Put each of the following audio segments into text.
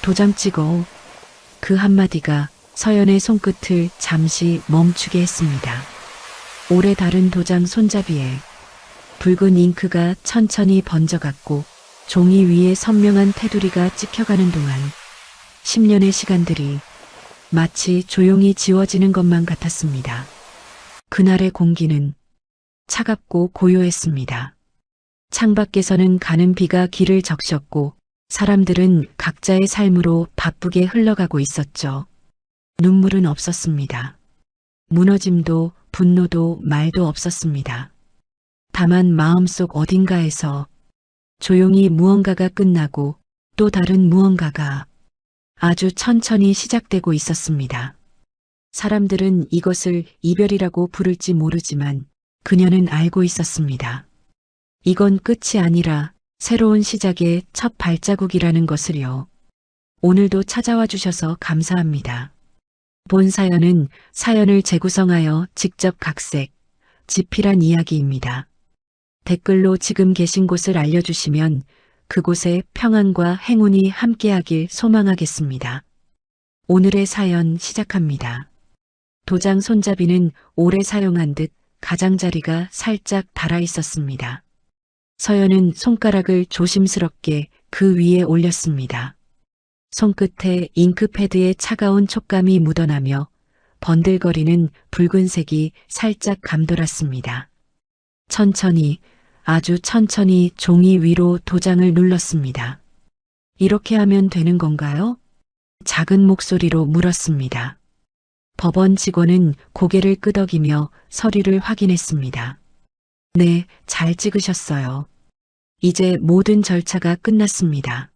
도장 찍어. 그 한마디가 서연의 손끝을 잠시 멈추게 했습니다. 오래 다른 도장 손잡이에 붉은 잉크가 천천히 번져갔고 종이 위에 선명한 테두리가 찍혀가는 동안 10년의 시간들이 마치 조용히 지워지는 것만 같았습니다. 그날의 공기는 차갑고 고요했습니다. 창밖에서는 가는 비가 길을 적셨고 사람들은 각자의 삶으로 바쁘게 흘러가고 있었죠. 눈물은 없었습니다. 무너짐도 분노도 말도 없었습니다. 다만 마음속 어딘가에서 조용히 무언가가 끝나고 또 다른 무언가가 아주 천천히 시작되고 있었습니다. 사람들은 이것을 이별이라고 부를지 모르지만 그녀는 알고 있었습니다. 이건 끝이 아니라 새로운 시작의 첫 발자국이라는 것을요. 오늘도 찾아와 주셔서 감사합니다. 본 사연은 사연을 재구성하여 직접 각색, 집필한 이야기입니다. 댓글로 지금 계신 곳을 알려주시면 그곳에 평안과 행운이 함께하길 소망하겠습니다. 오늘의 사연 시작합니다. 도장 손잡이는 오래 사용한 듯 가장자리가 살짝 닳아 있었습니다. 서연은 손가락을 조심스럽게 그 위에 올렸습니다. 손끝에 잉크패드의 차가운 촉감이 묻어나며 번들거리는 붉은색이 살짝 감돌았습니다. 천천히, 아주 천천히 종이 위로 도장을 눌렀습니다. 이렇게 하면 되는 건가요? 작은 목소리로 물었습니다. 법원 직원은 고개를 끄덕이며 서류를 확인했습니다. 네, 잘 찍으셨어요. 이제 모든 절차가 끝났습니다.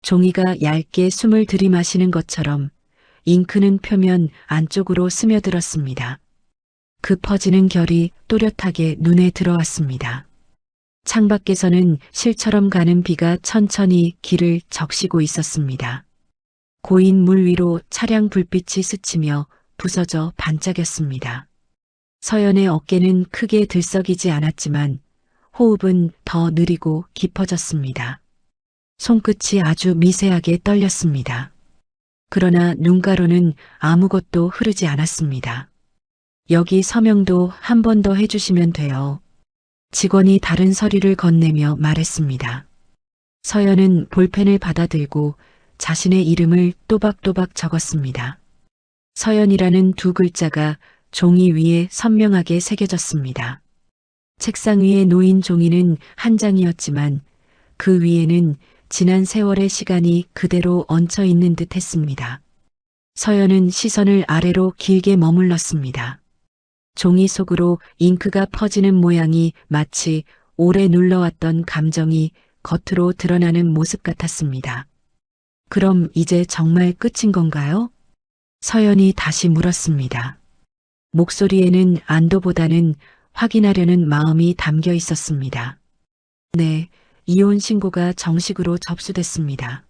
종이가 얇게 숨을 들이마시는 것처럼 잉크는 표면 안쪽으로 스며들었습니다. 그 퍼지는 결이 또렷하게 눈에 들어왔습니다. 창밖에서는 실처럼 가는 비가 천천히 길을 적시고 있었습니다. 고인 물 위로 차량 불빛이 스치며 부서져 반짝였습니다. 서연의 어깨는 크게 들썩이지 않았지만 호흡은 더 느리고 깊어졌습니다. 손끝이 아주 미세하게 떨렸습니다. 그러나 눈가로는 아무것도 흐르지 않았습니다. 여기 서명도 한 번 더 해주시면 돼요. 직원이 다른 서류를 건네며 말했습니다. 서연은 볼펜을 받아들고 자신의 이름을 또박또박 적었습니다. 서연이라는 두 글자가 종이 위에 선명하게 새겨졌습니다. 책상 위에 놓인 종이는 한 장이었지만 그 위에는 지난 세월의 시간이 그대로 얹혀 있는 듯 했습니다. 서연은 시선을 아래로 길게 머물렀습니다. 종이 속으로 잉크가 퍼지는 모양이 마치 오래 눌러왔던 감정이 겉으로 드러나는 모습 같았습니다. 그럼 이제 정말 끝인 건가요? 서연이 다시 물었습니다. 목소리에는 안도보다는 확인하려는 마음이 담겨 있었습니다. 네, 이혼 신고가 정식으로 접수됐습니다.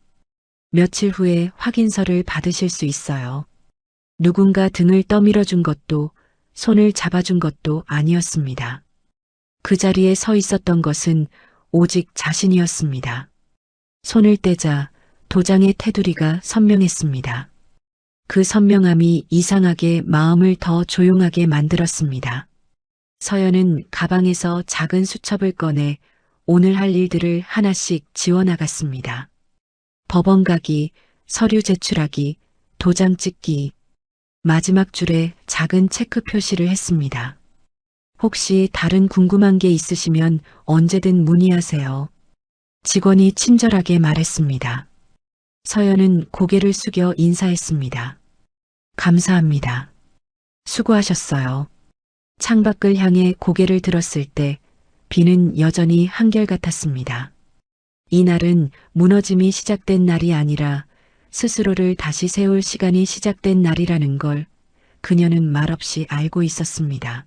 며칠 후에 확인서를 받으실 수 있어요. 누군가 등을 떠밀어 준 것도 손을 잡아준 것도 아니었습니다. 그 자리에 서 있었던 것은 오직 자신이었습니다. 손을 떼자 도장의 테두리가 선명했습니다. 그 선명함이 이상하게 마음을 더 조용하게 만들었습니다. 서연은 가방에서 작은 수첩을 꺼내 오늘 할 일들을 하나씩 지워나갔습니다. 법원 가기, 서류 제출하기, 도장 찍기, 마지막 줄에 작은 체크 표시를 했습니다. 혹시 다른 궁금한 게 있으시면 언제든 문의하세요. 직원이 친절하게 말했습니다. 서연은 고개를 숙여 인사했습니다. 감사합니다. 수고하셨어요. 창밖을 향해 고개를 들었을 때 비는 여전히 한결같았습니다. 이날은 무너짐이 시작된 날이 아니라 스스로를 다시 세울 시간이 시작된 날이라는 걸 그녀는 말없이 알고 있었습니다.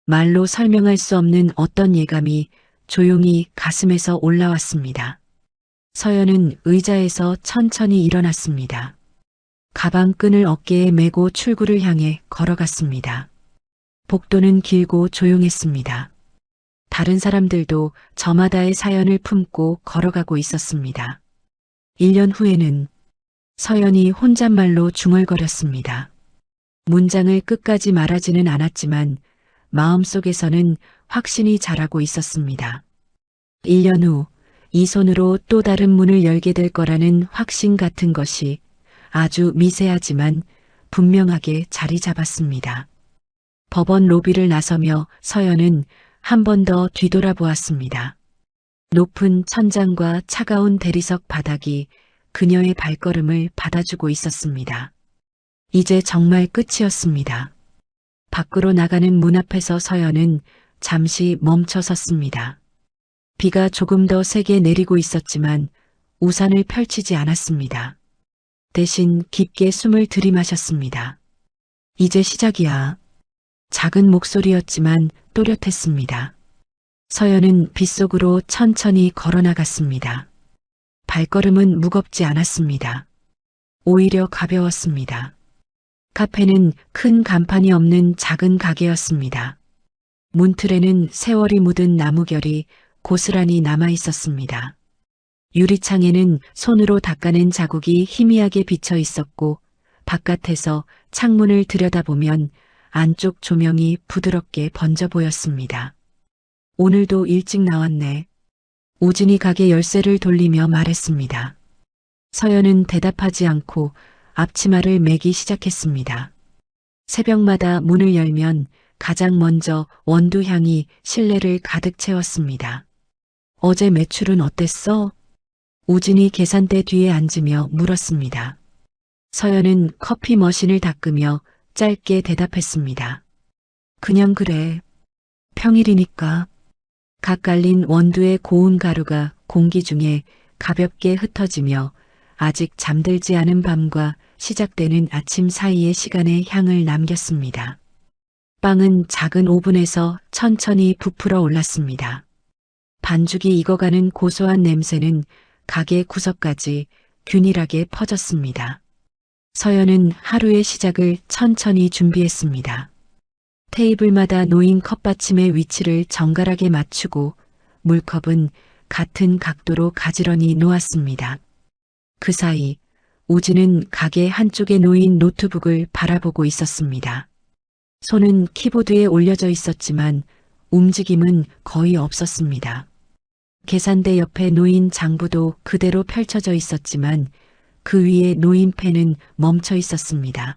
말로 설명할 수 없는 어떤 예감이 조용히 가슴에서 올라왔습니다. 서연은 의자에서 천천히 일어났습니다. 가방 끈을 어깨에 메고 출구를 향해 걸어갔습니다. 복도는 길고 조용했습니다. 다른 사람들도 저마다의 사연을 품고 걸어가고 있었습니다. 1년 후에는 서연이 혼잣말로 중얼거렸습니다. 문장을 끝까지 말하지는 않았지만 마음속에서는 확신이 자라고 있었습니다. 1년 후 이 손으로 또 다른 문을 열게 될 거라는 확신 같은 것이 아주 미세하지만 분명하게 자리 잡았습니다. 법원 로비를 나서며 서연은 한 번 더 뒤돌아보았습니다. 높은 천장과 차가운 대리석 바닥이 그녀의 발걸음을 받아주고 있었습니다. 이제 정말 끝이었습니다. 밖으로 나가는 문 앞에서 서연은 잠시 멈춰 섰습니다. 비가 조금 더 세게 내리고 있었지만 우산을 펼치지 않았습니다. 대신 깊게 숨을 들이마셨습니다. 이제 시작이야. 작은 목소리였지만 또렷했습니다. 서연은 빗속으로 천천히 걸어나갔습니다. 발걸음은 무겁지 않았습니다. 오히려 가벼웠습니다. 카페는 큰 간판이 없는 작은 가게였습니다. 문틀에는 세월이 묻은 나무결이 고스란히 남아 있었습니다. 유리창에는 손으로 닦아낸 자국이 희미하게 비쳐 있었고 바깥에서 창문을 들여다보면 안쪽 조명이 부드럽게 번져 보였습니다. 오늘도 일찍 나왔네. 우진이 가게 열쇠를 돌리며 말했습니다. 서연은 대답하지 않고 앞치마를 매기 시작했습니다. 새벽마다 문을 열면 가장 먼저 원두향이 실내를 가득 채웠습니다. 어제 매출은 어땠어? 우진이 계산대 뒤에 앉으며 물었습니다. 서연은 커피 머신을 닦으며 짧게 대답했습니다. 그냥 그래. 평일이니까. 각 갈린 원두의 고운 가루가 공기 중에 가볍게 흩어지며 아직 잠들지 않은 밤과 시작되는 아침 사이의 시간에 향을 남겼습니다. 빵은 작은 오븐에서 천천히 부풀어 올랐습니다. 반죽이 익어가는 고소한 냄새는 가게 구석까지 균일하게 퍼졌습니다. 서연은 하루의 시작을 천천히 준비했습니다. 테이블마다 놓인 컵받침의 위치를 정갈하게 맞추고 물컵은 같은 각도로 가지런히 놓았습니다. 그 사이 우진은 가게 한쪽에 놓인 노트북을 바라보고 있었습니다. 손은 키보드에 올려져 있었지만 움직임은 거의 없었습니다. 계산대 옆에 놓인 장부도 그대로 펼쳐져 있었지만 그 위에 놓인 펜은 멈춰 있었습니다.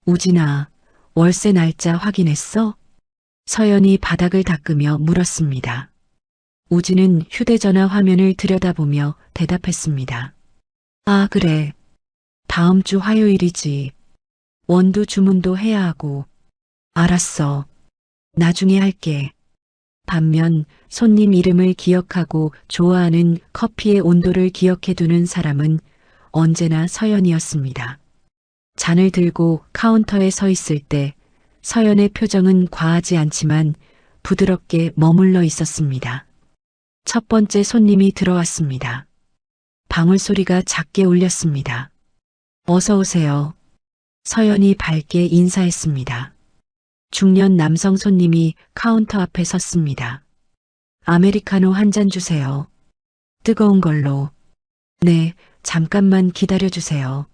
우진아, 월세 날짜 확인했어? 서연이 바닥을 닦으며 물었습니다. 우진은 휴대전화 화면을 들여다보며 대답했습니다. 아, 그래. 다음 주 화요일이지. 원두 주문도 해야 하고. 알았어. 나중에 할게. 반면 손님 이름을 기억하고 좋아하는 커피의 온도를 기억해두는 사람은 언제나 서연이었습니다. 잔을 들고 카운터에 서 있을 때 서연의 표정은 과하지 않지만 부드럽게 머물러 있었습니다. 첫 번째 손님이 들어왔습니다. 방울소리가 작게 울렸습니다. 어서 오세요. 서연이 밝게 인사했습니다. 중년 남성 손님이 카운터 앞에 섰습니다. 아메리카노 한 잔 주세요. 뜨거운 걸로. 네, 잠깐만 기다려주세요.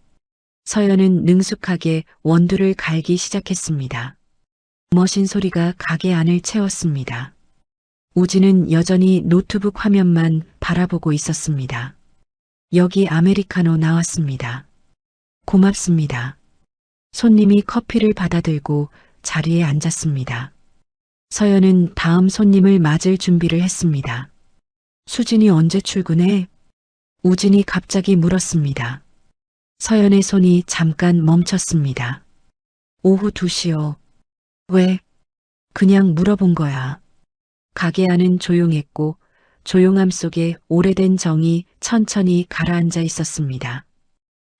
서연은 능숙하게 원두를 갈기 시작했습니다. 머신 소리가 가게 안을 채웠습니다. 우진은 여전히 노트북 화면만 바라보고 있었습니다. 여기 아메리카노 나왔습니다. 고맙습니다. 손님이 커피를 받아들고 자리에 앉았습니다. 서연은 다음 손님을 맞을 준비를 했습니다. 수진이 언제 출근해? 우진이 갑자기 물었습니다. 서연의 손이 잠깐 멈췄습니다. 오후 2시요. 왜? 그냥 물어본 거야. 가게 안은 조용했고 조용함 속에 오래된 정이 천천히 가라앉아 있었습니다.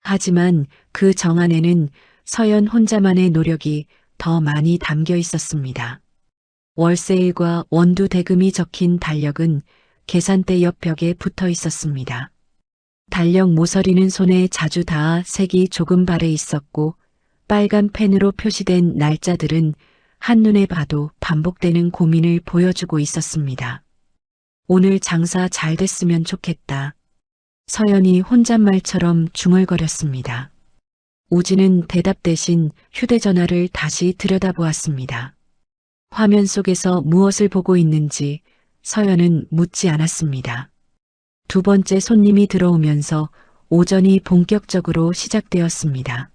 하지만 그 정 안에는 서연 혼자만의 노력이 더 많이 담겨 있었습니다. 월세일과 원두 대금이 적힌 달력은 계산대 옆 벽에 붙어 있었습니다. 달력 모서리는 손에 자주 닿아 색이 조금 바래 있었고 빨간 펜으로 표시된 날짜들은 한눈에 봐도 반복되는 고민을 보여주고 있었습니다. 오늘 장사 잘 됐으면 좋겠다. 서연이 혼잣말처럼 중얼거렸습니다. 우진은 대답 대신 휴대전화를 다시 들여다보았습니다. 화면 속에서 무엇을 보고 있는지 서연은 묻지 않았습니다. 두 번째 손님이 들어오면서 오전이 본격적으로 시작되었습니다.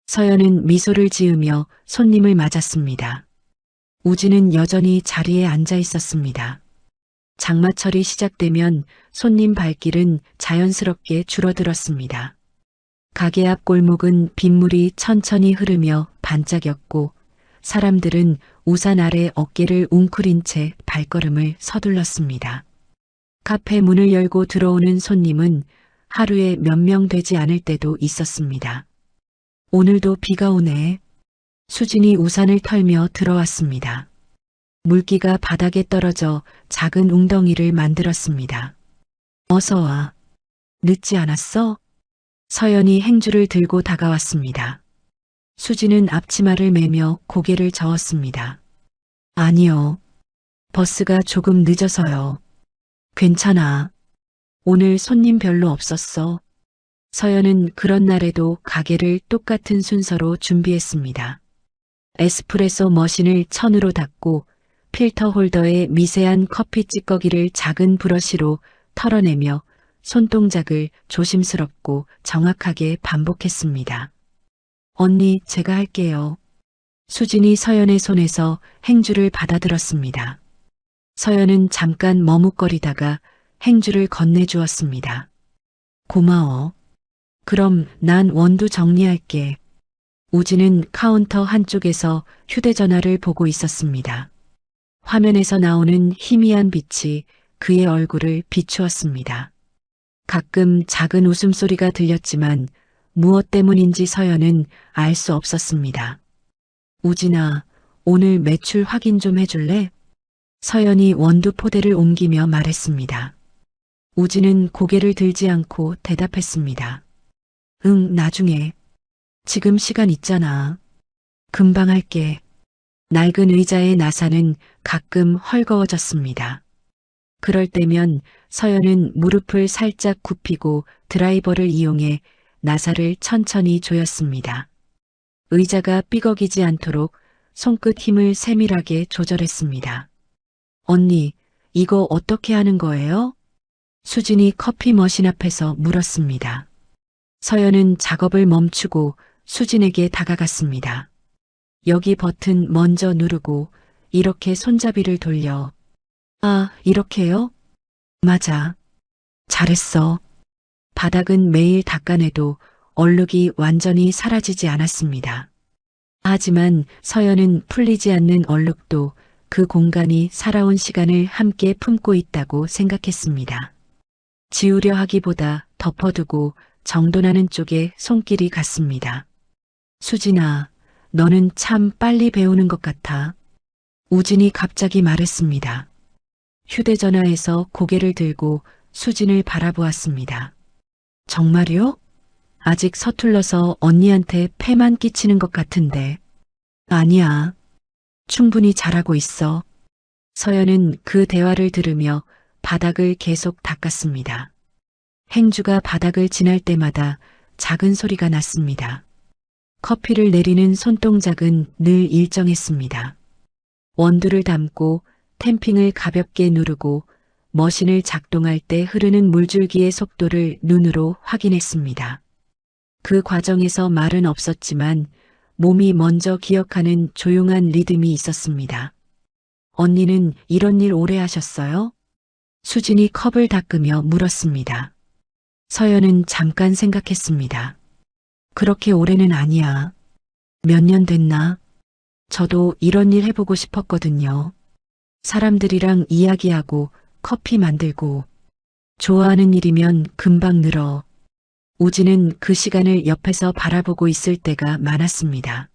서연은 미소를 지으며 손님을 맞았습니다. 우진은 여전히 자리에 앉아 있었습니다. 장마철이 시작되면 손님 발길은 자연스럽게 줄어들었습니다. 가게 앞 골목은 빗물이 천천히 흐르며 반짝였고 사람들은 우산 아래 어깨를 웅크린 채 발걸음을 서둘렀습니다. 카페 문을 열고 들어오는 손님은 하루에 몇 명 되지 않을 때도 있었습니다. 오늘도 비가 오네. 수진이 우산을 털며 들어왔습니다. 물기가 바닥에 떨어져 작은 웅덩이를 만들었습니다. 어서 와. 늦지 않았어? 서연이 행주를 들고 다가왔습니다. 수진은 앞치마를 매며 고개를 저었습니다. 아니요. 버스가 조금 늦어서요. 괜찮아. 오늘 손님 별로 없었어. 서연은 그런 날에도 가게를 똑같은 순서로 준비했습니다. 에스프레소 머신을 천으로 닫고 필터 홀더에 미세한 커피 찌꺼기를 작은 브러쉬로 털어내며 손동작을 조심스럽고 정확하게 반복했습니다. 언니, 제가 할게요. 수진이 서연의 손에서 행주를 받아들었습니다. 서연은 잠깐 머뭇거리다가 행주를 건네주었습니다. 고마워. 그럼 난 원두 정리할게. 우진은 카운터 한쪽에서 휴대전화를 보고 있었습니다. 화면에서 나오는 희미한 빛이 그의 얼굴을 비추었습니다. 가끔 작은 웃음소리가 들렸지만 무엇 때문인지 서연은 알 수 없었습니다. 우진아, 오늘 매출 확인 좀 해줄래? 서연이 원두 포대를 옮기며 말했습니다. 우진은 고개를 들지 않고 대답했습니다. 응, 나중에. 지금 시간 있잖아. 금방 할게. 낡은 의자의 나사는 가끔 헐거워졌습니다. 그럴 때면 서연은 무릎을 살짝 굽히고 드라이버를 이용해 나사를 천천히 조였습니다. 의자가 삐걱이지 않도록 손끝 힘을 세밀하게 조절했습니다. 언니, 이거 어떻게 하는 거예요? 수진이 커피 머신 앞에서 물었습니다. 서연은 작업을 멈추고 수진에게 다가갔습니다. 여기 버튼 먼저 누르고 이렇게 손잡이를 돌려. 아, 이렇게요? 맞아. 잘했어. 바닥은 매일 닦아내도 얼룩이 완전히 사라지지 않았습니다. 하지만 서연은 풀리지 않는 얼룩도 그 공간이 살아온 시간을 함께 품고 있다고 생각했습니다. 지우려 하기보다 덮어두고 정돈하는 쪽에 손길이 갔습니다. 수진아, 너는 참 빨리 배우는 것 같아. 우진이 갑자기 말했습니다. 휴대전화에서 고개를 들고 수진을 바라보았습니다. 정말요? 아직 서툴러서 언니한테 폐만 끼치는 것 같은데. 아니야. 충분히 잘하고 있어. 서연은 그 대화를 들으며 바닥을 계속 닦았습니다. 행주가 바닥을 지날 때마다 작은 소리가 났습니다. 커피를 내리는 손동작은 늘 일정했습니다. 원두를 담고 탬핑을 가볍게 누르고 머신을 작동할 때 흐르는 물줄기의 속도를 눈으로 확인했습니다. 그 과정에서 말은 없었지만 몸이 먼저 기억하는 조용한 리듬이 있었습니다. 언니는 이런 일 오래 하셨어요? 수진이 컵을 닦으며 물었습니다. 서연은 잠깐 생각했습니다. 그렇게 오래는 아니야. 몇 년 됐나? 저도 이런 일 해보고 싶었거든요. 사람들이랑 이야기하고 커피 만들고 좋아하는 일이면 금방 늘어. 우진은 그 시간을 옆에서 바라보고 있을 때가 많았습니다.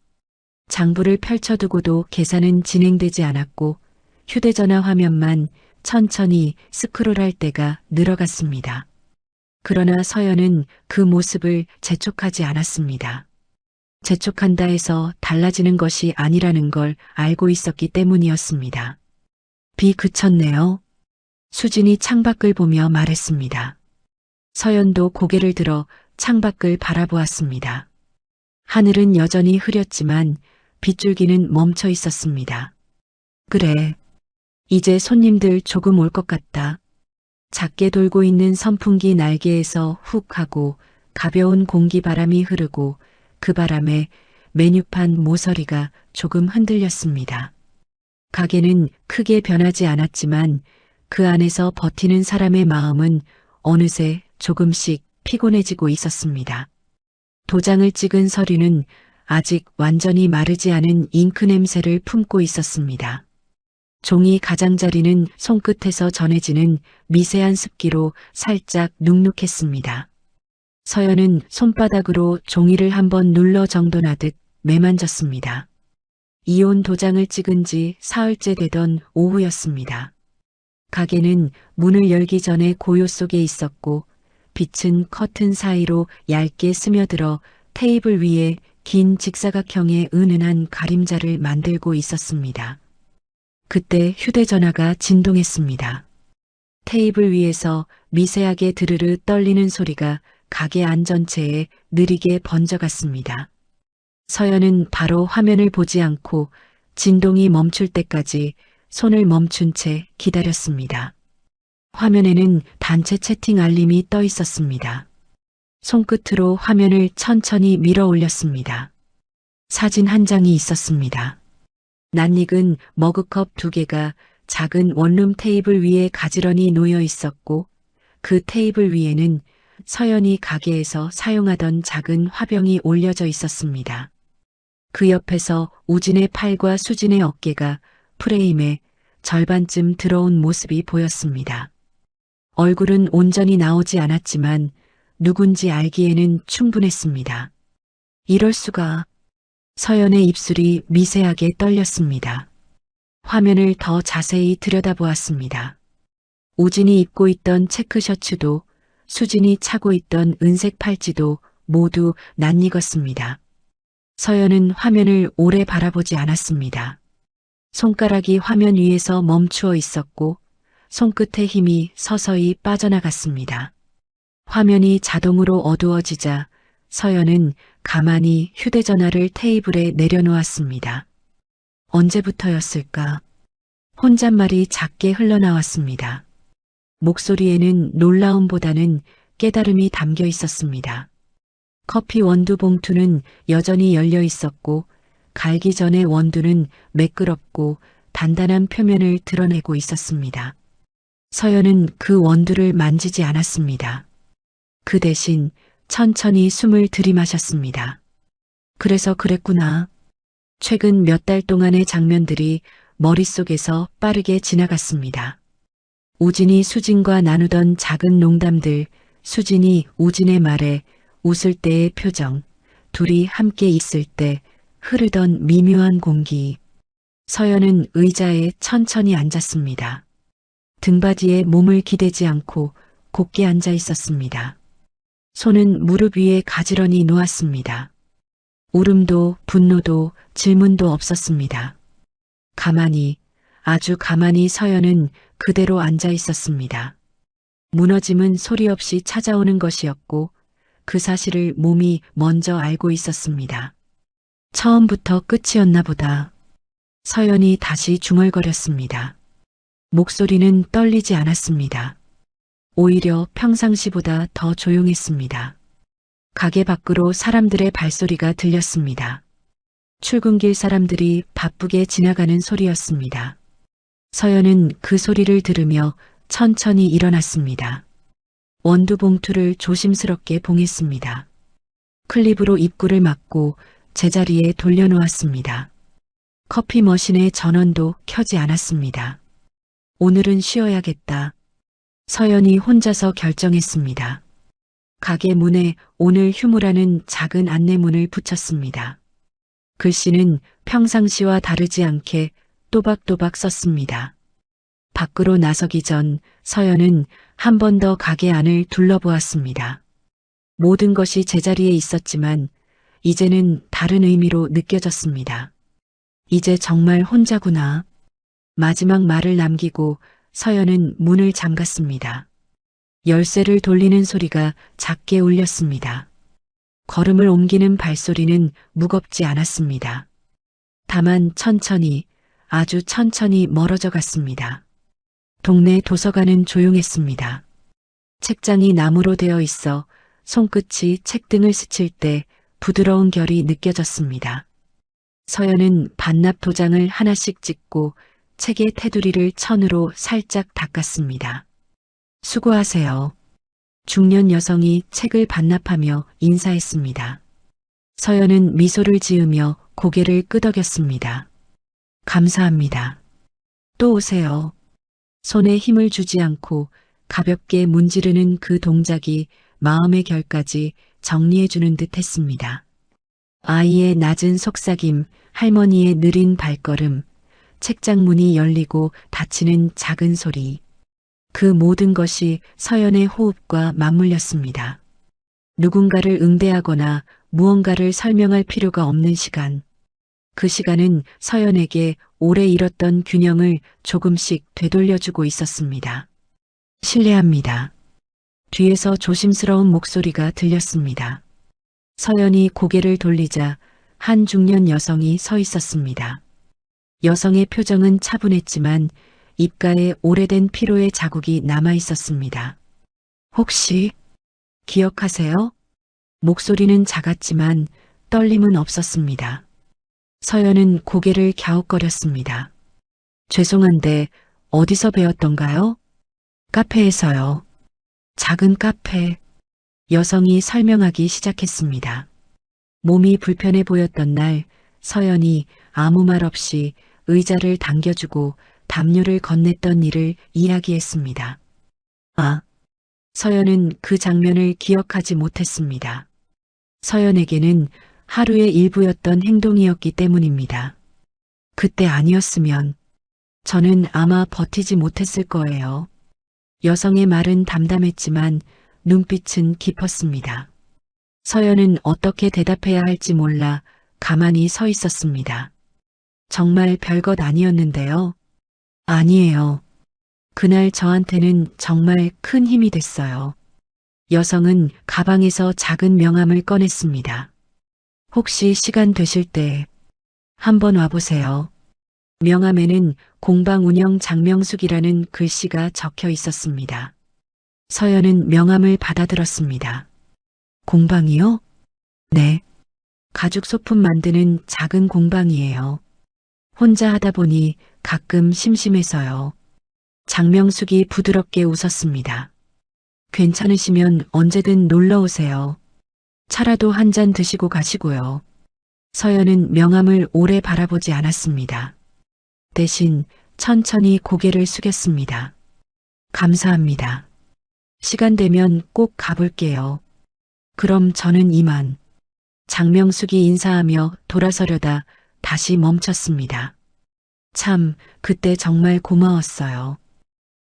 장부를 펼쳐두고도 계산은 진행되지 않았고 휴대전화 화면만 천천히 스크롤할 때가 늘어갔습니다. 그러나 서연은 그 모습을 재촉하지 않았습니다. 재촉한다 해서 달라지는 것이 아니라는 걸 알고 있었기 때문이었습니다. 비 그쳤네요. 수진이 창밖을 보며 말했습니다. 서연도 고개를 들어 창밖을 바라보았습니다. 하늘은 여전히 흐렸지만 빗줄기는 멈춰 있었습니다. 그래. 이제 손님들 조금 올 것 같다. 작게 돌고 있는 선풍기 날개에서 훅 하고 가벼운 공기바람이 흐르고 그 바람에 메뉴판 모서리가 조금 흔들렸습니다. 가게는 크게 변하지 않았지만 그 안에서 버티는 사람의 마음은 어느새 조금씩 피곤해지고 있었습니다. 도장을 찍은 서류는 아직 완전히 마르지 않은 잉크 냄새를 품고 있었습니다. 종이 가장자리는 손끝에서 전해지는 미세한 습기로 살짝 눅눅했습니다. 서연은 손바닥으로 종이를 한번 눌러 정돈하듯 매만졌습니다. 이혼 도장을 찍은 지 사흘째 되던 오후였습니다. 가게는 문을 열기 전에 고요 속에 있었고 빛은 커튼 사이로 얇게 스며들어 테이블 위에 긴 직사각형의 은은한 가림자를 만들고 있었습니다. 그때 휴대전화가 진동했습니다. 테이블 위에서 미세하게 드르르 떨리는 소리가 가게 안 전체에 느리게 번져갔습니다. 서연은 바로 화면을 보지 않고 진동이 멈출 때까지 손을 멈춘 채 기다렸습니다. 화면에는 단체 채팅 알림이 떠 있었습니다. 손끝으로 화면을 천천히 밀어 올렸습니다. 사진 한 장이 있었습니다. 낯익은 머그컵 2개가 작은 원룸 테이블 위에 가지런히 놓여 있었고 그 테이블 위에는 서연이 가게에서 사용하던 작은 화병이 올려져 있었습니다. 그 옆에서 우진의 팔과 수진의 어깨가 프레임에 절반쯤 들어온 모습이 보였습니다. 얼굴은 온전히 나오지 않았지만 누군지 알기에는 충분했습니다. 이럴 수가. 서연의 입술이 미세하게 떨렸습니다. 화면을 더 자세히 들여다보았습니다. 우진이 입고 있던 체크 셔츠도 수진이 차고 있던 은색 팔찌도 모두 낯익었습니다. 서연은 화면을 오래 바라보지 않았습니다. 손가락이 화면 위에서 멈추어 있었고 손끝의 힘이 서서히 빠져나갔습니다. 화면이 자동으로 어두워지자 서연은 가만히 휴대전화를 테이블에 내려놓았습니다. 언제부터였을까? 혼잣말이 작게 흘러나왔습니다. 목소리에는 놀라움보다는 깨달음이 담겨 있었습니다. 커피 원두 봉투는 여전히 열려 있었고 갈기 전의 원두는 매끄럽고 단단한 표면을 드러내고 있었습니다. 서연은 그 원두를 만지지 않았습니다. 그 대신 천천히 숨을 들이마셨습니다. 그래서 그랬구나. 최근 몇 달 동안의 장면들이 머릿속에서 빠르게 지나갔습니다. 우진이 수진과 나누던 작은 농담들, 수진이 우진의 말에 웃을 때의 표정, 둘이 함께 있을 때 흐르던 미묘한 공기. 서연은 의자에 천천히 앉았습니다. 등받이에 몸을 기대지 않고 곧게 앉아 있었습니다. 손은 무릎 위에 가지런히 놓았습니다. 울음도 분노도 질문도 없었습니다. 가만히, 아주 가만히 서연은 그대로 앉아 있었습니다. 무너짐은 소리 없이 찾아오는 것이었고 그 사실을 몸이 먼저 알고 있었습니다. 처음부터 끝이었나 보다. 서연이 다시 중얼거렸습니다. 목소리는 떨리지 않았습니다. 오히려 평상시보다 더 조용했습니다. 가게 밖으로 사람들의 발소리가 들렸습니다. 출근길 사람들이 바쁘게 지나가는 소리였습니다. 서연은 그 소리를 들으며 천천히 일어났습니다. 원두 봉투를 조심스럽게 봉했습니다. 클립으로 입구를 막고 제자리에 돌려놓았습니다. 커피 머신의 전원도 켜지 않았습니다. 오늘은 쉬어야겠다. 서연이 혼자서 결정했습니다. 가게 문에 오늘 휴무라는 작은 안내문을 붙였습니다. 글씨는 평상시와 다르지 않게 또박또박 썼습니다. 밖으로 나서기 전 서연은 한 번 더 가게 안을 둘러보았습니다. 모든 것이 제자리에 있었지만 이제는 다른 의미로 느껴졌습니다. 이제 정말 혼자구나. 마지막 말을 남기고 서연은 문을 잠갔습니다. 열쇠를 돌리는 소리가 작게 울렸습니다. 걸음을 옮기는 발소리는 무겁지 않았습니다. 다만 천천히, 아주 천천히 멀어져 갔습니다. 동네 도서관은 조용했습니다. 책장이 나무로 되어 있어 손끝이 책등을 스칠 때 부드러운 결이 느껴졌습니다. 서연은 반납 도장을 하나씩 찍고 책의 테두리를 천으로 살짝 닦았습니다. 수고하세요. 중년 여성이 책을 반납하며 인사했습니다. 서연은 미소를 지으며 고개를 끄덕였습니다. 감사합니다. 또 오세요. 손에 힘을 주지 않고 가볍게 문지르는 그 동작이 마음의 결까지 정리해주는 듯 했습니다. 아이의 낮은 속삭임, 할머니의 느린 발걸음, 책장 문이 열리고 닫히는 작은 소리. 그 모든 것이 서연의 호흡과 맞물렸습니다. 누군가를 응대하거나 무언가를 설명할 필요가 없는 시간. 그 시간은 서연에게 오래 잃었던 균형을 조금씩 되돌려주고 있었습니다. 실례합니다. 뒤에서 조심스러운 목소리가 들렸습니다. 서연이 고개를 돌리자 한 중년 여성이 서 있었습니다. 여성의 표정은 차분했지만 입가에 오래된 피로의 자국이 남아 있었습니다. 혹시 기억하세요? 목소리는 작았지만 떨림은 없었습니다. 서연은 고개를 갸웃거렸습니다. 죄송한데 어디서 배웠던가요? 카페에서요. 작은 카페. 여성이 설명하기 시작했습니다. 몸이 불편해 보였던 날 서연이 아무 말 없이 의자를 당겨주고 담요를 건넸던 일을 이야기했습니다. 아, 서연은 그 장면을 기억하지 못했습니다. 서연에게는 하루의 일부였던 행동이었기 때문입니다. 그때 아니었으면 저는 아마 버티지 못했을 거예요. 여성의 말은 담담했지만 눈빛은 깊었습니다. 서연은 어떻게 대답해야 할지 몰라 가만히 서 있었습니다. 정말 별것 아니었는데요. 아니에요. 그날 저한테는 정말 큰 힘이 됐어요. 여성은 가방에서 작은 명함을 꺼냈습니다. 혹시 시간 되실 때 한번 와보세요. 명함에는 공방 운영 장명숙이라는 글씨가 적혀 있었습니다. 서연은 명함을 받아들었습니다. 공방이요? 네. 가죽 소품 만드는 작은 공방이에요. 혼자 하다 보니 가끔 심심해서요. 장명숙이 부드럽게 웃었습니다. 괜찮으시면 언제든 놀러 오세요. 차라도 한 잔 드시고 가시고요. 서연은 명함을 오래 바라보지 않았습니다. 대신 천천히 고개를 숙였습니다. 감사합니다. 시간 되면 꼭 가볼게요. 그럼 저는 이만. 장명숙이 인사하며 돌아서려다 다시 멈췄습니다. 참, 그때 정말 고마웠어요.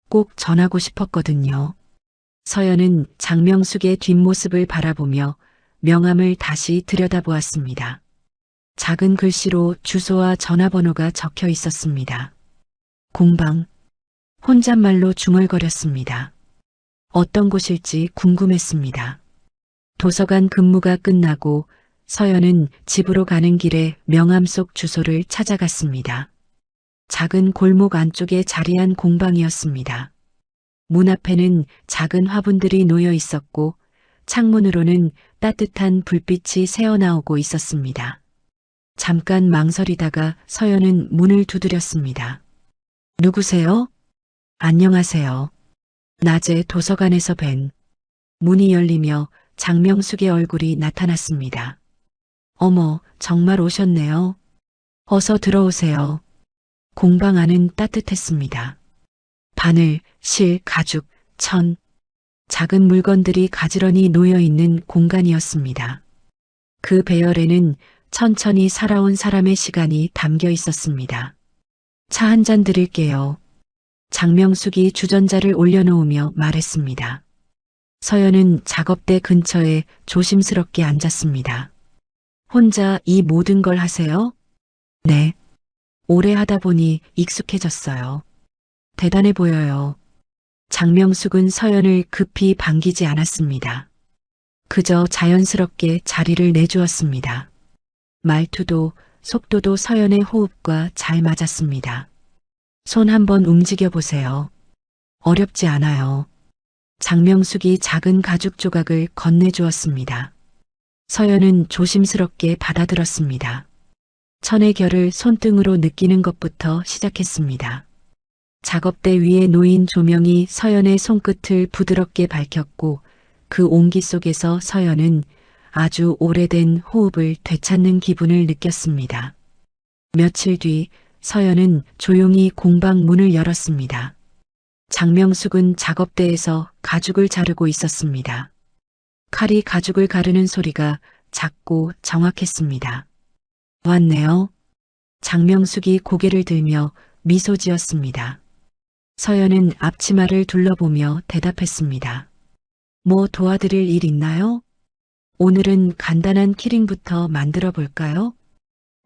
꼭 전하고 싶었거든요. 서연은 장명숙의 뒷모습을 바라보며 명함을 다시 들여다보았습니다. 작은 글씨로 주소와 전화번호가 적혀 있었습니다. 공방. 혼잣말로 중얼거렸습니다. 어떤 곳일지 궁금했습니다. 도서관 근무가 끝나고 서연은 집으로 가는 길에 명함 속 주소를 찾아갔습니다. 작은 골목 안쪽에 자리한 공방이었습니다. 문 앞에는 작은 화분들이 놓여 있었고 창문으로는 따뜻한 불빛이 새어나오고 있었습니다. 잠깐 망설이다가 서연은 문을 두드렸습니다. 누구세요? 안녕하세요. 낮에 도서관에서 뵌. 문이 열리며 장명숙의 얼굴이 나타났습니다. 어머, 정말 오셨네요. 어서 들어오세요. 공방 안은 따뜻했습니다. 바늘, 실, 가죽, 천, 작은 물건들이 가지런히 놓여있는 공간이었습니다. 그 배열에는 천천히 살아온 사람의 시간이 담겨 있었습니다. 차 한 잔 드릴게요. 장명숙이 주전자를 올려놓으며 말했습니다. 서연은 작업대 근처에 조심스럽게 앉았습니다. 혼자 이 모든 걸 하세요? 네. 오래 하다 보니 익숙해졌어요. 대단해 보여요. 장명숙은 서연을 급히 반기지 않았습니다. 그저 자연스럽게 자리를 내주었습니다. 말투도 속도도 서연의 호흡과 잘 맞았습니다. 손 한번 움직여 보세요. 어렵지 않아요. 장명숙이 작은 가죽 조각을 건네주었습니다. 서연은 조심스럽게 받아들었습니다. 천의 결을 손등으로 느끼는 것부터 시작했습니다. 작업대 위에 놓인 조명이 서연의 손끝을 부드럽게 밝혔고 그 온기 속에서 서연은 아주 오래된 호흡을 되찾는 기분을 느꼈습니다. 며칠 뒤 서연은 조용히 공방 문을 열었습니다. 장명숙은 작업대에서 가죽을 자르고 있었습니다. 칼이 가죽을 가르는 소리가 작고 정확했습니다. 왔네요. 장명숙이 고개를 들며 미소 지었습니다. 서연은 앞치마를 둘러보며 대답했습니다. 뭐 도와드릴 일 있나요? 오늘은 간단한 키링부터 만들어 볼까요?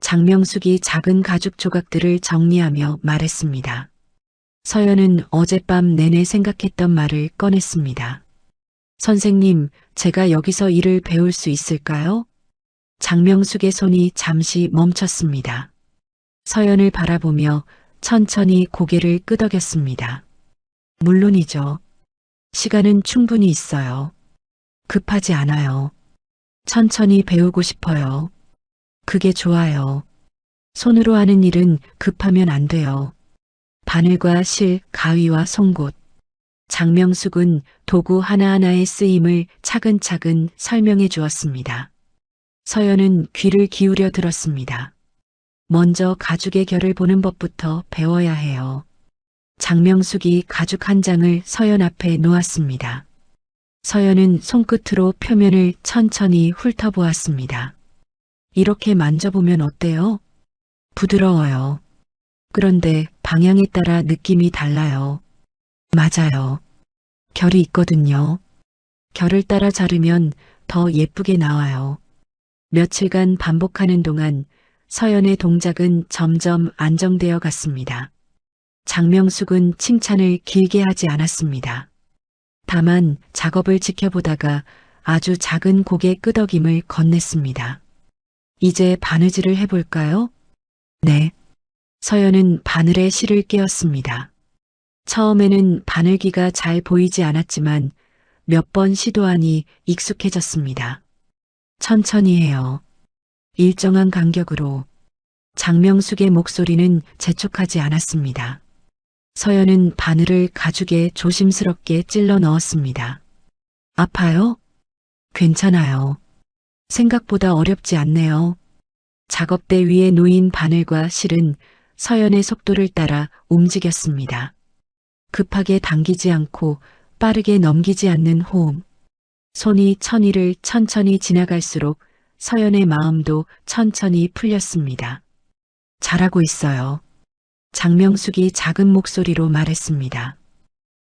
장명숙이 작은 가죽 조각들을 정리하며 말했습니다. 서연은 어젯밤 내내 생각했던 말을 꺼냈습니다. 선생님, 제가 여기서 일을 배울 수 있을까요? 장명숙의 손이 잠시 멈췄습니다. 서연을 바라보며 천천히 고개를 끄덕였습니다. 물론이죠. 시간은 충분히 있어요. 급하지 않아요. 천천히 배우고 싶어요. 그게 좋아요. 손으로 하는 일은 급하면 안 돼요. 바늘과 실, 가위와 송곳. 장명숙은 도구 하나하나의 쓰임을 차근차근 설명해 주었습니다. 서연은 귀를 기울여 들었습니다. 먼저 가죽의 결을 보는 법부터 배워야 해요. 장명숙이 가죽 한 장을 서연 앞에 놓았습니다. 서연은 손끝으로 표면을 천천히 훑어보았습니다. 이렇게 만져보면 어때요? 부드러워요. 그런데 방향에 따라 느낌이 달라요. 맞아요. 결이 있거든요. 결을 따라 자르면 더 예쁘게 나와요. 며칠간 반복하는 동안 서연의 동작은 점점 안정되어 갔습니다. 장명숙은 칭찬을 길게 하지 않았습니다. 다만 작업을 지켜보다가 아주 작은 고개 끄덕임을 건넸습니다. 이제 바느질을 해볼까요? 네. 서연은 바늘에 실을 끼웠습니다. 처음에는 바늘기가 잘 보이지 않았지만 몇 번 시도하니 익숙해졌습니다. 천천히 해요. 일정한 간격으로. 장명숙의 목소리는 재촉하지 않았습니다. 서연은 바늘을 가죽에 조심스럽게 찔러 넣었습니다. 아파요? 괜찮아요. 생각보다 어렵지 않네요. 작업대 위에 놓인 바늘과 실은 서연의 속도를 따라 움직였습니다. 급하게 당기지 않고 빠르게 넘기지 않는 호흡. 손이 천일을 천천히 지나갈수록 서연의 마음도 천천히 풀렸습니다. 잘하고 있어요. 장명숙이 작은 목소리로 말했습니다.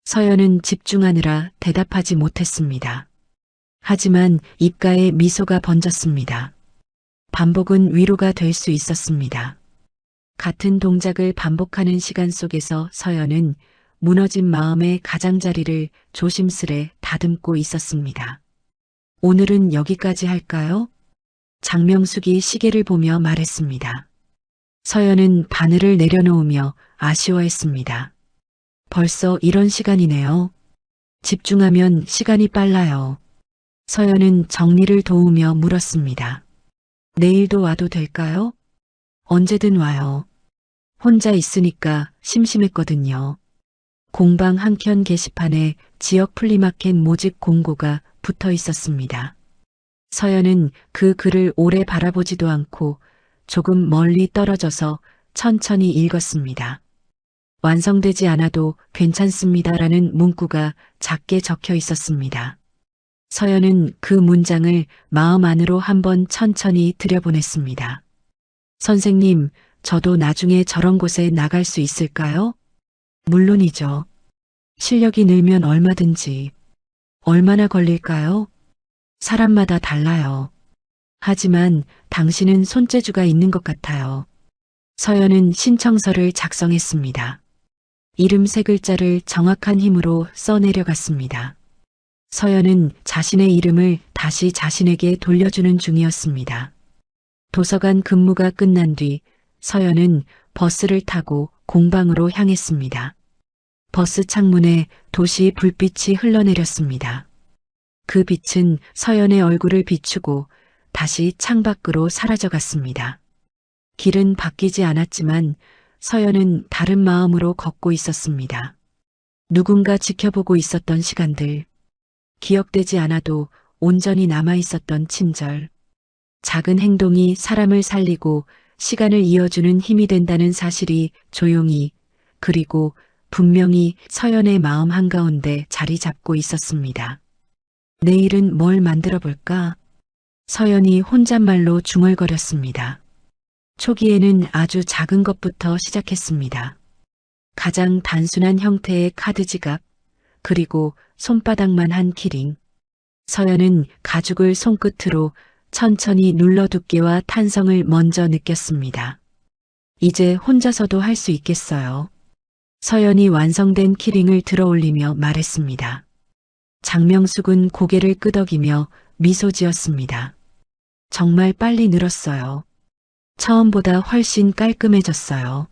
서연은 집중하느라 대답하지 못했습니다. 하지만 입가에 미소가 번졌습니다. 반복은 위로가 될 수 있었습니다. 같은 동작을 반복하는 시간 속에서 서연은 무너진 마음의 가장자리를 조심스레 다듬고 있었습니다. 오늘은 여기까지 할까요? 장명숙이 시계를 보며 말했습니다. 서연은 바늘을 내려놓으며 아쉬워했습니다. 벌써 이런 시간이네요. 집중하면 시간이 빨라요. 서연은 정리를 도우며 물었습니다. 내일도 와도 될까요? 언제든 와요. 혼자 있으니까 심심했거든요. 공방 한켠 게시판에 지역 플리마켓 모집 공고가 붙어 있었습니다. 서연은 그 글을 오래 바라보지도 않고 조금 멀리 떨어져서 천천히 읽었습니다. 완성되지 않아도 괜찮습니다라는 문구가 작게 적혀 있었습니다. 서연은 그 문장을 마음 안으로 한번 천천히 들여보냈습니다. 선생님, 저도 나중에 저런 곳에 나갈 수 있을까요? 물론이죠. 실력이 늘면 얼마든지. 얼마나 걸릴까요? 사람마다 달라요. 하지만 당신은 손재주가 있는 것 같아요. 서연은 신청서를 작성했습니다. 이름 세 글자를 정확한 힘으로 써내려갔습니다. 서연은 자신의 이름을 다시 자신에게 돌려주는 중이었습니다. 도서관 근무가 끝난 뒤 서연은 버스를 타고 공방으로 향했습니다. 버스 창문에 도시 불빛이 흘러내렸습니다. 그 빛은 서연의 얼굴을 비추고 다시 창밖으로 사라져갔습니다. 길은 바뀌지 않았지만 서연은 다른 마음으로 걷고 있었습니다. 누군가 지켜보고 있었던 시간들, 기억되지 않아도 온전히 남아있었던 친절, 작은 행동이 사람을 살리고 시간을 이어주는 힘이 된다는 사실이 조용히 그리고 분명히 서연의 마음 한가운데 자리 잡고 있었습니다. 내일은 뭘 만들어 볼까? 서연이 혼잣말로 중얼거렸습니다. 초기에는 아주 작은 것부터 시작했습니다. 가장 단순한 형태의 카드 지갑, 그리고 손바닥만 한 키링. 서연은 가죽을 손끝으로 천천히 눌러 두께와 탄성을 먼저 느꼈습니다. 이제 혼자서도 할 수 있겠어요. 서연이 완성된 키링을 들어 올리며 말했습니다. 장명숙은 고개를 끄덕이며 미소 지었습니다. 정말 빨리 늘었어요. 처음보다 훨씬 깔끔해졌어요.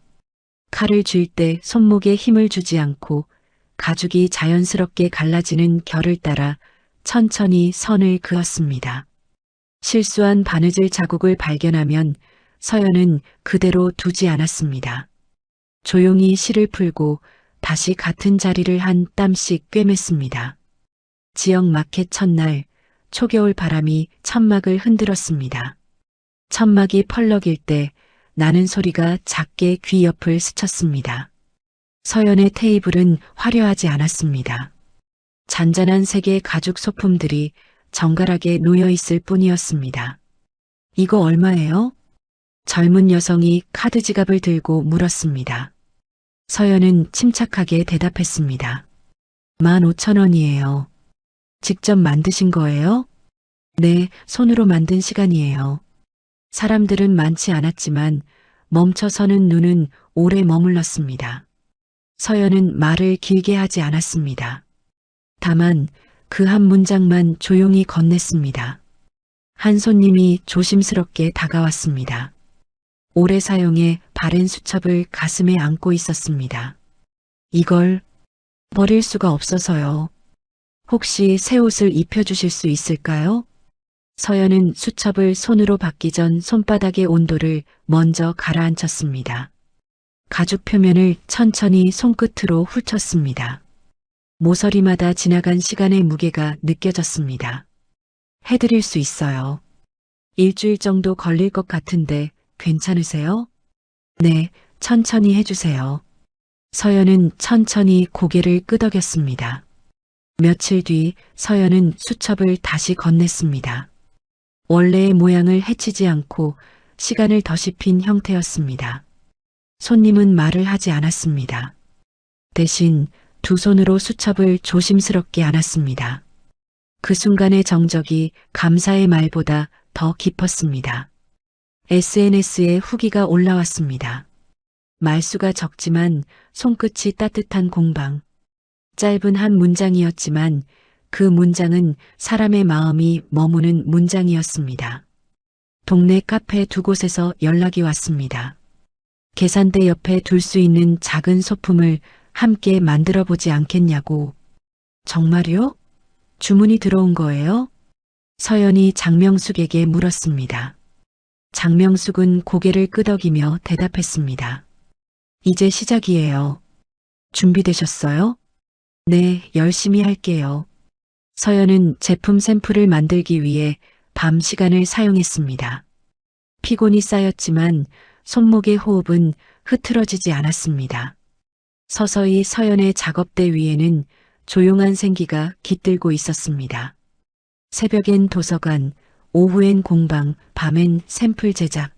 칼을 쥘 때 손목에 힘을 주지 않고 가죽이 자연스럽게 갈라지는 결을 따라 천천히 선을 그었습니다. 실수한 바느질 자국을 발견하면 서연은 그대로 두지 않았습니다. 조용히 실을 풀고 다시 같은 자리를 한 땀씩 꿰맸습니다. 지역 마켓 첫날 초겨울 바람이 천막을 흔들었습니다. 천막이 펄럭일 때 나는 소리가 작게 귀 옆을 스쳤습니다. 서연의 테이블은 화려하지 않았습니다. 잔잔한 색의 가죽 소품들이 정갈하게 놓여 있을 뿐이었습니다. 이거 얼마예요? 젊은 여성이 카드 지갑을 들고 물었습니다. 서연은 침착하게 대답했습니다. 15,000원이에요. 직접 만드신 거예요? 네, 손으로 만든 시간이에요. 사람들은 많지 않았지만 멈춰서는 눈은 오래 머물렀습니다. 서연은 말을 길게 하지 않았습니다. 다만 그 한 문장만 조용히 건넸습니다. 한 손님이 조심스럽게 다가왔습니다. 오래 사용해 바랜 수첩을 가슴에 안고 있었습니다. 이걸 버릴 수가 없어서요. 혹시 새 옷을 입혀주실 수 있을까요? 서연은 수첩을 손으로 받기 전 손바닥의 온도를 먼저 가라앉혔습니다. 가죽 표면을 천천히 손끝으로 훑었습니다. 모서리마다 지나간 시간의 무게가 느껴졌습니다. 해드릴 수 있어요. 일주일 정도 걸릴 것 같은데 괜찮으세요? 네, 천천히 해주세요. 서연은 천천히 고개를 끄덕였습니다. 며칠 뒤 서연은 수첩을 다시 건넸습니다. 원래의 모양을 해치지 않고 시간을 더씹힌 형태였습니다. 손님은 말을 하지 않았습니다. 대신 두 손으로 수첩을 조심스럽게 안았습니다. 그 순간의 정적이 감사의 말보다 더 깊었습니다. SNS에 후기가 올라왔습니다. 말수가 적지만 손끝이 따뜻한 공방. 짧은 한 문장이었지만 그 문장은 사람의 마음이 머무는 문장이었습니다. 동네 카페 두 곳에서 연락이 왔습니다. 계산대 옆에 둘 수 있는 작은 소품을 함께 만들어 보지 않겠냐고. 정말요? 주문이 들어온 거예요? 서연이 장명숙에게 물었습니다. 장명숙은 고개를 끄덕이며 대답했습니다. 이제 시작이에요. 준비되셨어요? 네, 열심히 할게요. 서연은 제품 샘플을 만들기 위해 밤 시간을 사용했습니다. 피곤이 쌓였지만 손목의 호흡은 흐트러지지 않았습니다. 서서히 서연의 작업대 위에는 조용한 생기가 깃들고 있었습니다. 새벽엔 도서관, 오후엔 공방, 밤엔 샘플 제작.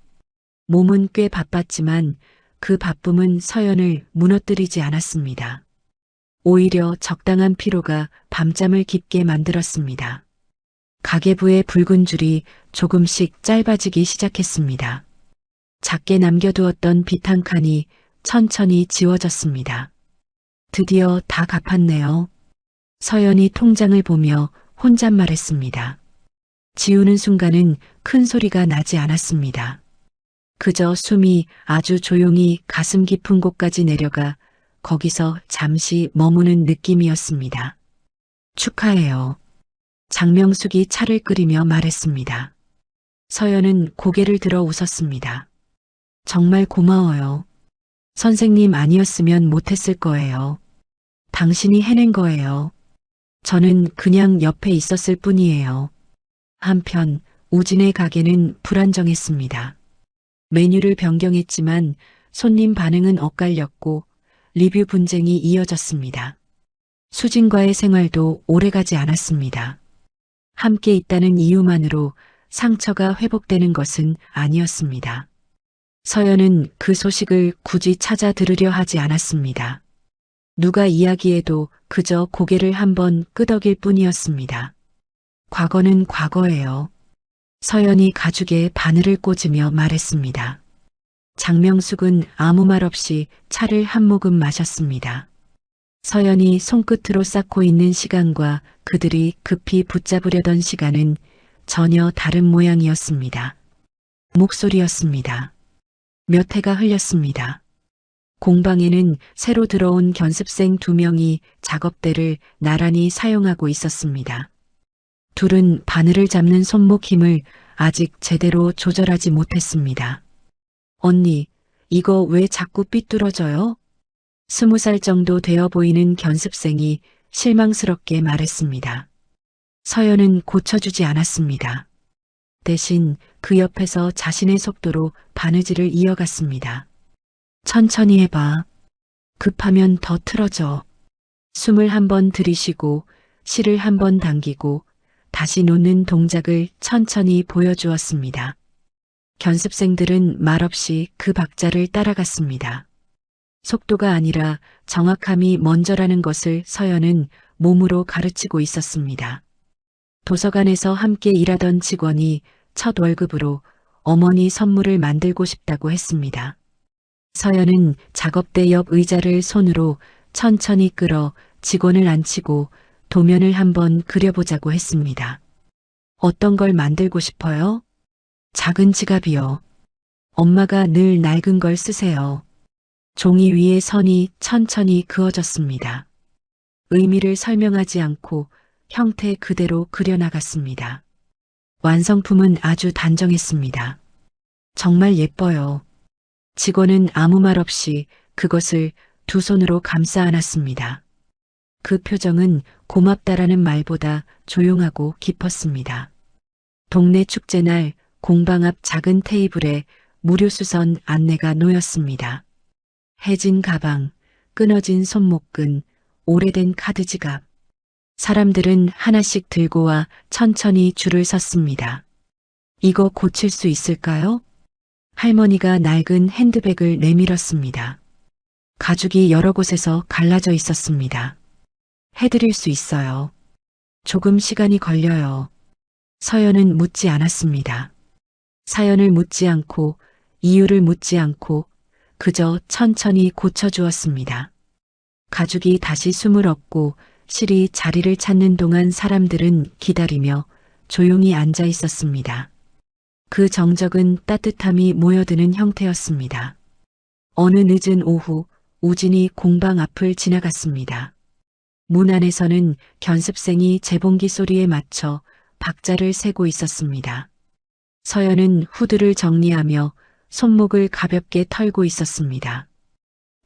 몸은 꽤 바빴지만 그 바쁨은 서연을 무너뜨리지 않았습니다. 오히려 적당한 피로가 밤잠을 깊게 만들었습니다. 가계부의 붉은 줄이 조금씩 짧아지기 시작했습니다. 작게 남겨두었던 빛 한 칸이 천천히 지워졌습니다. 드디어 다 갚았네요. 서연이 통장을 보며 혼잣말했습니다. 지우는 순간은 큰 소리가 나지 않았습니다. 그저 숨이 아주 조용히 가슴 깊은 곳까지 내려가 거기서 잠시 머무는 느낌이었습니다. 축하해요. 장명숙이 차를 끓이며 말했습니다. 서연은 고개를 들어 웃었습니다. 정말 고마워요. 선생님 아니었으면 못했을 거예요. 당신이 해낸 거예요. 저는 그냥 옆에 있었을 뿐이에요. 한편 우진의 가게는 불안정했습니다. 메뉴를 변경했지만 손님 반응은 엇갈렸고 리뷰 분쟁이 이어졌습니다. 수진과의 생활도 오래가지 않았습니다. 함께 있다는 이유만으로 상처가 회복되는 것은 아니었습니다. 서연은 그 소식을 굳이 찾아 들으려 하지 않았습니다. 누가 이야기해도 그저 고개를 한번 끄덕일 뿐이었습니다. 과거는 과거예요. 서연이 가죽에 바늘을 꽂으며 말했습니다. 장명숙은 아무 말 없이 차를 한 모금 마셨습니다. 서연이 손끝으로 쌓고 있는 시간과 그들이 급히 붙잡으려던 시간은 전혀 다른 모양이었습니다. 목소리였습니다. 몇 해가 흘렸습니다. 공방에는 새로 들어온 견습생 2명이 작업대를 나란히 사용하고 있었습니다. 둘은 바늘을 잡는 손목 힘을 아직 제대로 조절하지 못했습니다. 언니, 이거 왜 자꾸 삐뚤어져요? 20살 정도 되어 보이는 견습생이 실망스럽게 말했습니다. 서연은 고쳐주지 않았습니다. 대신 그 옆에서 자신의 속도로 바느질을 이어갔습니다. 천천히 해봐. 급하면 더 틀어져. 숨을 한번 들이쉬고 실을 한번 당기고 다시 놓는 동작을 천천히 보여주었습니다. 견습생들은 말없이 그 박자를 따라갔습니다. 속도가 아니라 정확함이 먼저라는 것을 서연은 몸으로 가르치고 있었습니다. 도서관에서 함께 일하던 직원이 첫 월급으로 어머니 선물을 만들고 싶다고 했습니다. 서연은 작업대 옆 의자를 손으로 천천히 끌어 직원을 앉히고 도면을 한번 그려보자고 했습니다. 어떤 걸 만들고 싶어요? 작은 지갑이요. 엄마가 늘 낡은 걸 쓰세요. 종이 위에 선이 천천히 그어졌습니다. 의미를 설명하지 않고 형태 그대로 그려나갔습니다. 완성품은 아주 단정했습니다. 정말 예뻐요. 직원은 아무 말 없이 그것을 두 손으로 감싸 안았습니다. 그 표정은 고맙다라는 말보다 조용하고 깊었습니다. 동네 축제날 공방 앞 작은 테이블에 무료수선 안내가 놓였습니다. 해진 가방, 끊어진 손목끈, 오래된 카드 지갑. 사람들은 하나씩 들고 와 천천히 줄을 섰습니다. 이거 고칠 수 있을까요? 할머니가 낡은 핸드백을 내밀었습니다. 가죽이 여러 곳에서 갈라져 있었습니다. 해드릴 수 있어요. 조금 시간이 걸려요. 서연은 묻지 않았습니다. 사연을 묻지 않고 이유를 묻지 않고 그저 천천히 고쳐주었습니다. 가죽이 다시 숨을 얻고 실이 자리를 찾는 동안 사람들은 기다리며 조용히 앉아 있었습니다. 그 정적은 따뜻함이 모여드는 형태였습니다. 어느 늦은 오후 우진이 공방 앞을 지나갔습니다. 문 안에서는 견습생이 재봉기 소리에 맞춰 박자를 세고 있었습니다. 서연은 후드를 정리하며 손목을 가볍게 털고 있었습니다.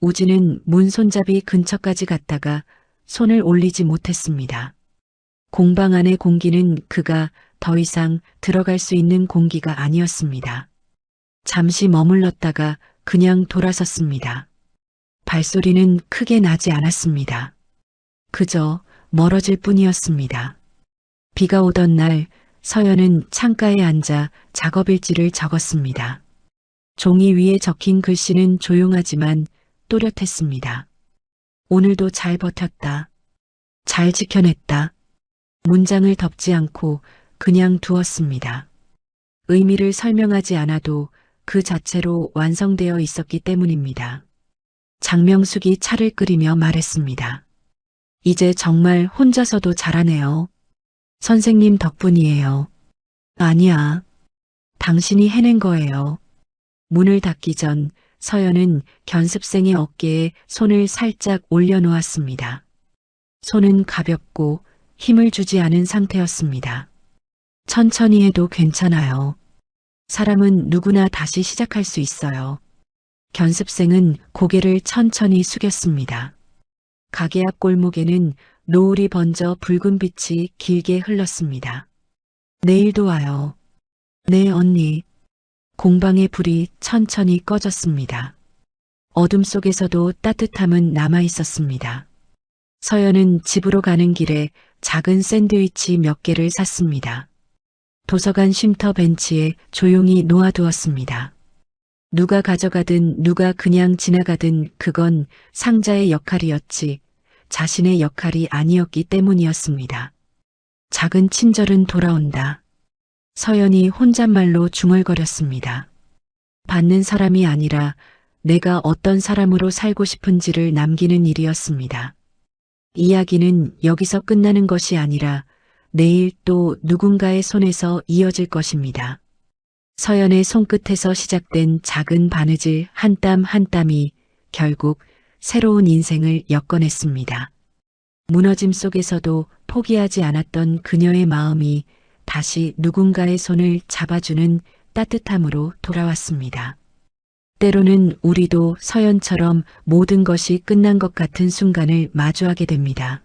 우진은 문 손잡이 근처까지 갔다가 손을 올리지 못했습니다. 공방 안의 공기는 그가 더 이상 들어갈 수 있는 공기가 아니었습니다. 잠시 머물렀다가 그냥 돌아섰습니다. 발소리는 크게 나지 않았습니다. 그저 멀어질 뿐이었습니다. 비가 오던 날 서연은 창가에 앉아 작업일지를 적었습니다. 종이 위에 적힌 글씨는 조용하지만 또렷했습니다. 오늘도 잘 버텼다. 잘 지켜냈다. 문장을 덮지 않고 그냥 두었습니다. 의미를 설명하지 않아도 그 자체로 완성되어 있었기 때문입니다. 장명숙이 차를 끓이며 말했습니다. 이제 정말 혼자서도 잘하네요. 선생님 덕분이에요. 아니야. 당신이 해낸 거예요. 문을 닫기 전 서연은 견습생의 어깨에 손을 살짝 올려놓았습니다. 손은 가볍고 힘을 주지 않은 상태였습니다. 천천히 해도 괜찮아요. 사람은 누구나 다시 시작할 수 있어요. 견습생은 고개를 천천히 숙였습니다. 가게 앞 골목에는 노을이 번져 붉은 빛이 길게 흘렀습니다. 내일도 와요. 네, 언니. 공방의 불이 천천히 꺼졌습니다. 어둠 속에서도 따뜻함은 남아 있었습니다. 서연은 집으로 가는 길에 작은 샌드위치 몇 개를 샀습니다. 도서관 쉼터 벤치에 조용히 놓아두었습니다. 누가 가져가든 누가 그냥 지나가든 그건 상자의 역할이었지 자신의 역할이 아니었기 때문이었습니다. 작은 친절은 돌아온다. 서연이 혼잣말로 중얼거렸습니다. 받는 사람이 아니라 내가 어떤 사람으로 살고 싶은지를 남기는 일이었습니다. 이야기는 여기서 끝나는 것이 아니라 내일 또 누군가의 손에서 이어질 것입니다. 서연의 손끝에서 시작된 작은 바느질 한 땀 한 땀이 결국 새로운 인생을 엮어냈습니다. 무너짐 속에서도 포기하지 않았던 그녀의 마음이 다시 누군가의 손을 잡아주는 따뜻함으로 돌아왔습니다. 때로는 우리도 서연처럼 모든 것이 끝난 것 같은 순간을 마주하게 됩니다.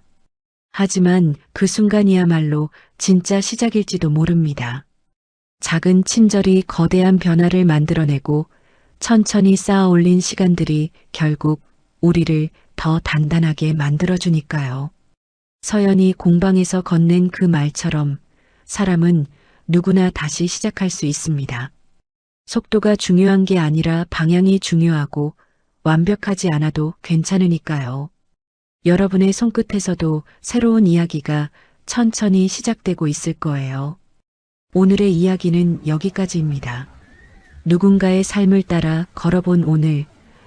하지만 그 순간이야말로 진짜 시작일지도 모릅니다. 작은 친절이 거대한 변화를 만들어내고 천천히 쌓아 올린 시간들이 결국 우리를 더 단단하게 만들어주니까요. 서연이 공방에서 건넨 그 말처럼 사람은 누구나 다시 시작할 수 있습니다. 속도가 중요한 게 아니라 방향이 중요하고 완벽하지 않아도 괜찮으니까요. 여러분의 손끝에서도 새로운 이야기가 천천히 시작되고 있을 거예요. 오늘의 이야기는 여기까지입니다. 누군가의 삶을 따라 걸어본 오늘,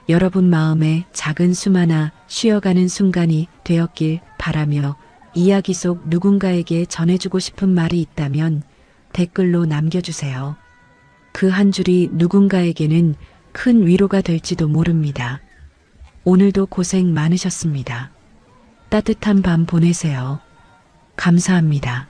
여러분 마음에 작은 숨 하나 쉬어가는 순간이 되었길 바라며 이야기 속 누군가에게 전해주고 싶은 말이 있다면 댓글로 남겨주세요. 그 한 줄이 누군가에게는 큰 위로가 될지도 모릅니다. 오늘도 고생 많으셨습니다. 따뜻한 밤 보내세요. 감사합니다.